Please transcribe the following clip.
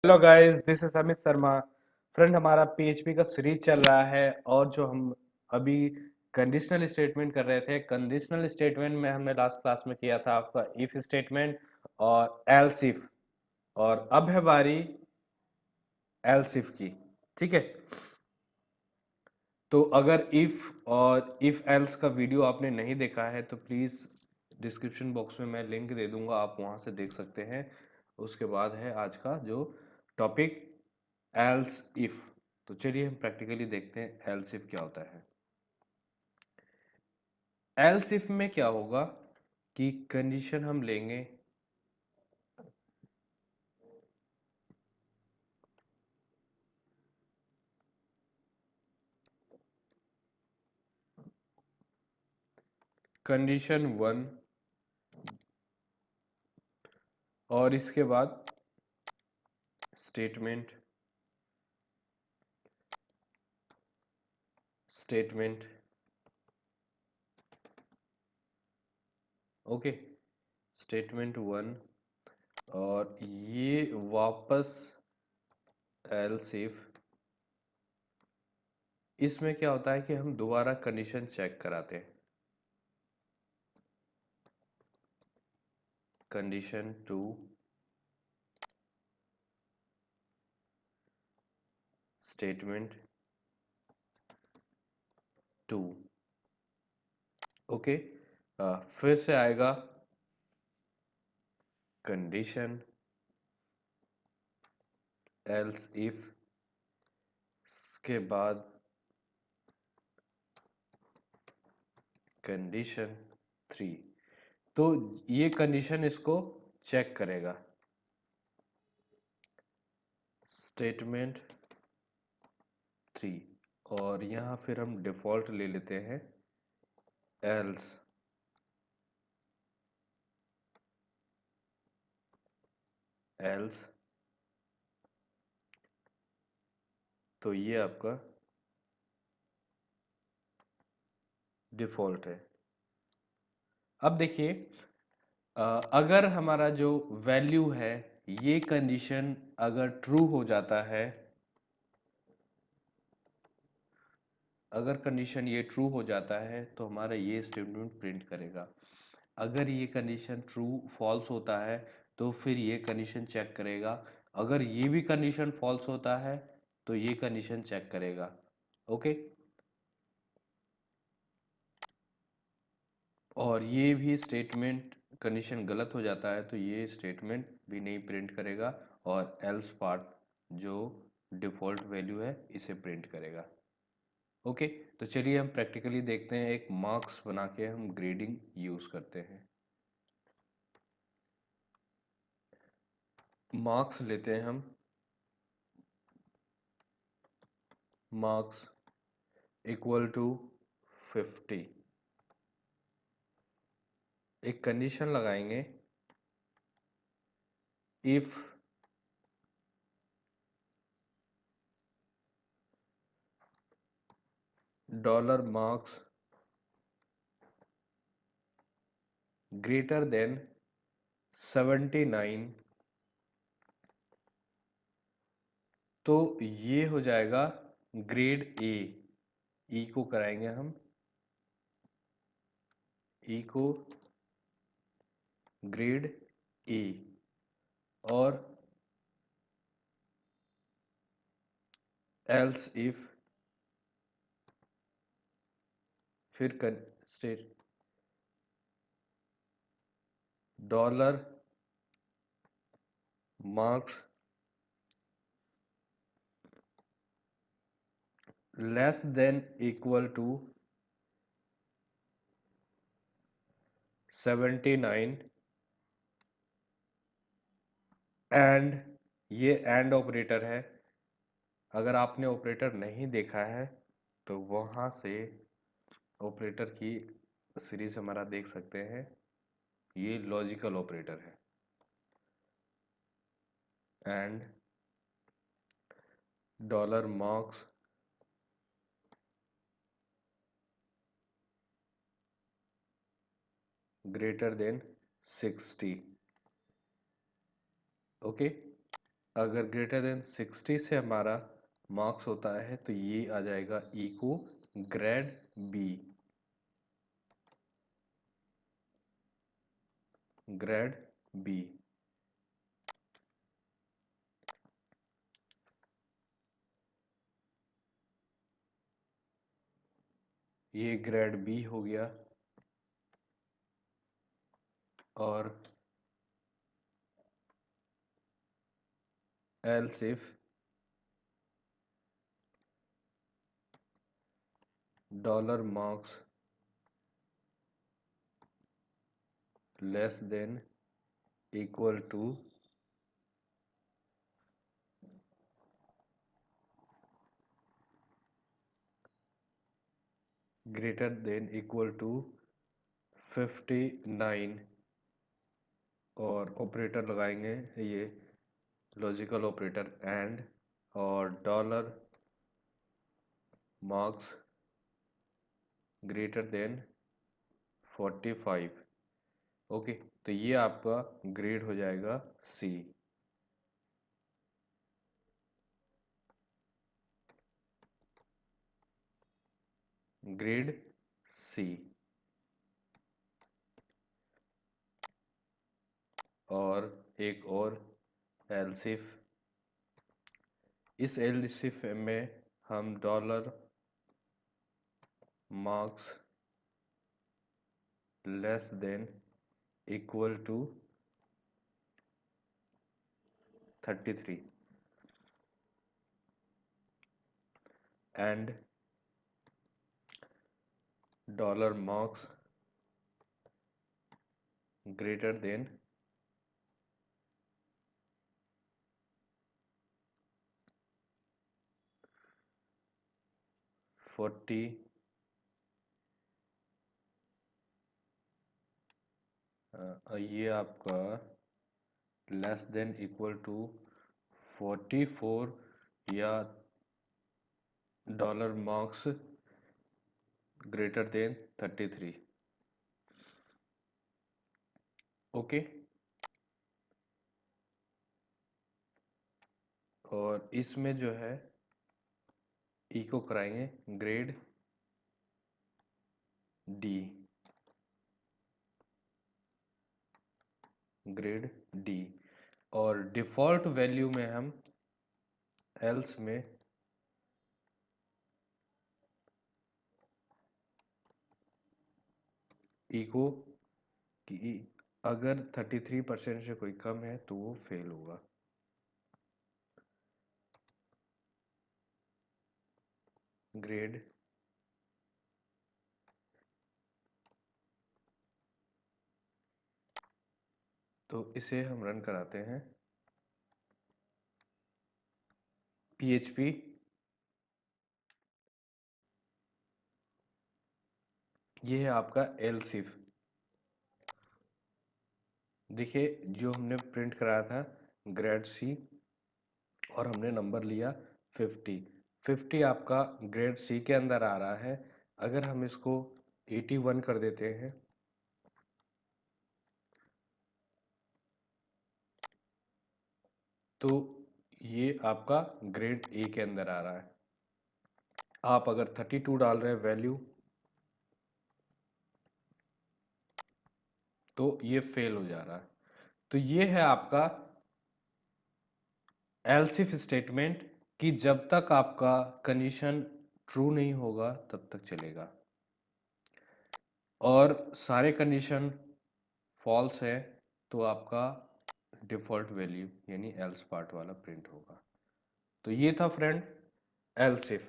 Hello guys, this is Amit Sharma. Friend, हमारा PHP का series चल रहा है और जो हम अभी कंडीशनल स्टेटमेंट कर रहे थे। कंडीशनल स्टेटमेंट में हमने लास्ट क्लास में किया था आपका इफ स्टेटमेंट और एल्स इफ, और अब है बारी एल्स इफ की। ठीक है, तो अगर इफ और इफ एल्स का वीडियो आपने नहीं देखा है तो प्लीज डिस्क्रिप्शन बॉक्स में मैं लिंक दे दूंगा, आप वहां से देख सकते हैं। उसके बाद है आज का जो टॉपिक, एल्स इफ। तो चलिए हम प्रैक्टिकली देखते हैं एल्स इफ क्या होता है। एल्स इफ में क्या होगा कि कंडीशन हम लेंगे कंडीशन 1 और इसके बाद स्टेटमेंट स्टेटमेंट ओके, स्टेटमेंट 1 और ये वापस एल्स इफ। इसमें क्या होता है कि हम दोबारा कंडीशन चेक कराते हैं। Condition 2 statement 2 okay. फिर से आएगा कंडीशन एल्स इफ के बाद कंडीशन 3। तो ये कंडीशन इसको चेक करेगा। स्टेटमेंट 3 और यहाँ फिर हम डिफॉल्ट ले लेते हैं एल्स एल्स। तो ये आपका डिफॉल्ट है। अब देखिए, अगर हमारा जो वैल्यू है, ये कंडीशन अगर ट्रू हो जाता है, अगर कंडीशन ये ट्रू हो जाता है तो हमारा ये स्टेटमेंट प्रिंट करेगा। अगर ये कंडीशन ट्रू फॉल्स होता है तो फिर ये कंडीशन चेक करेगा। अगर ये भी कंडीशन फॉल्स होता है तो ये कंडीशन चेक करेगा। ओके, और ये भी स्टेटमेंट कंडीशन गलत हो जाता है तो ये स्टेटमेंट भी नहीं प्रिंट करेगा और एल्स पार्ट जो डिफॉल्ट वैल्यू है इसे प्रिंट करेगा। ओके, तो चलिए हम प्रैक्टिकली देखते हैं। एक मार्क्स बना के हम ग्रेडिंग यूज करते हैं। मार्क्स लेते हैं हम, मार्क्स इक्वल टू 50। एक कंडीशन लगाएंगे, if dollar marks greater then 79, तो ये हो जाएगा ग्रेड ए। ई को कराएंगे हम, ई को ग्रेड ए। और एल्स इफ फिर state dollar marks less than equal to 79 and, ये एंड ऑपरेटर है। अगर आपने ऑपरेटर नहीं देखा है तो वहां से ऑपरेटर की सीरीज हमारा देख सकते हैं। ये लॉजिकल ऑपरेटर है। And dollar marks greater then 60। Okay, अगर ग्रेटर देन 60 से हमारा मार्क्स होता है तो ये आ जाएगा echo grade B, grade B. ये ग्रेड बी हो गया। और else if dollar marks less than equal to greater than equal to 59, और ऑपरेटर लगाएंगे ये लॉजिकल ऑपरेटर एंड, और dollar marks greater than 45। Okay, तो ये आपका ग्रेड हो जाएगा सी। Grade C. और एक और एलसिफ, इस एलसिफ में हम dollar marks less than equal to 33 and dollar marks greater than 40, ये आपका लेस देन इक्वल टू 44 या dollar marks greater than 33। Okay, और इसमें जो है इको कराएंगे ग्रेड डी, ग्रेड डी। और डिफ़ॉल्ट वैल्यू में हम एल्स में इको कि अगर 33% से कोई कम है तो वो फेल होगा। ग्रेड तो इसे हम रन कराते हैं। PHP ये है आपका एलसिफ। देखिए जो हमने प्रिंट कराया था ग्रेड सी, और हमने नंबर लिया 50 आपका ग्रेड सी के अंदर आ रहा है। अगर हम इसको 81 कर देते हैं तो ये आपका ग्रेड ए के अंदर आ रहा है। आप अगर 32 डाल रहे हैं वैल्यू तो ये फेल हो जा रहा है। तो ये है आपका एल्सिफ स्टेटमेंट कि जब तक आपका कंडीशन ट्रू नहीं होगा तब तक चलेगा, और सारे कंडीशन फॉल्स है तो आपका डिफ़ॉल्ट वैल्यू यानी एल्स पार्ट वाला प्रिंट होगा। तो ये था फ्रेंड एल्सिफ।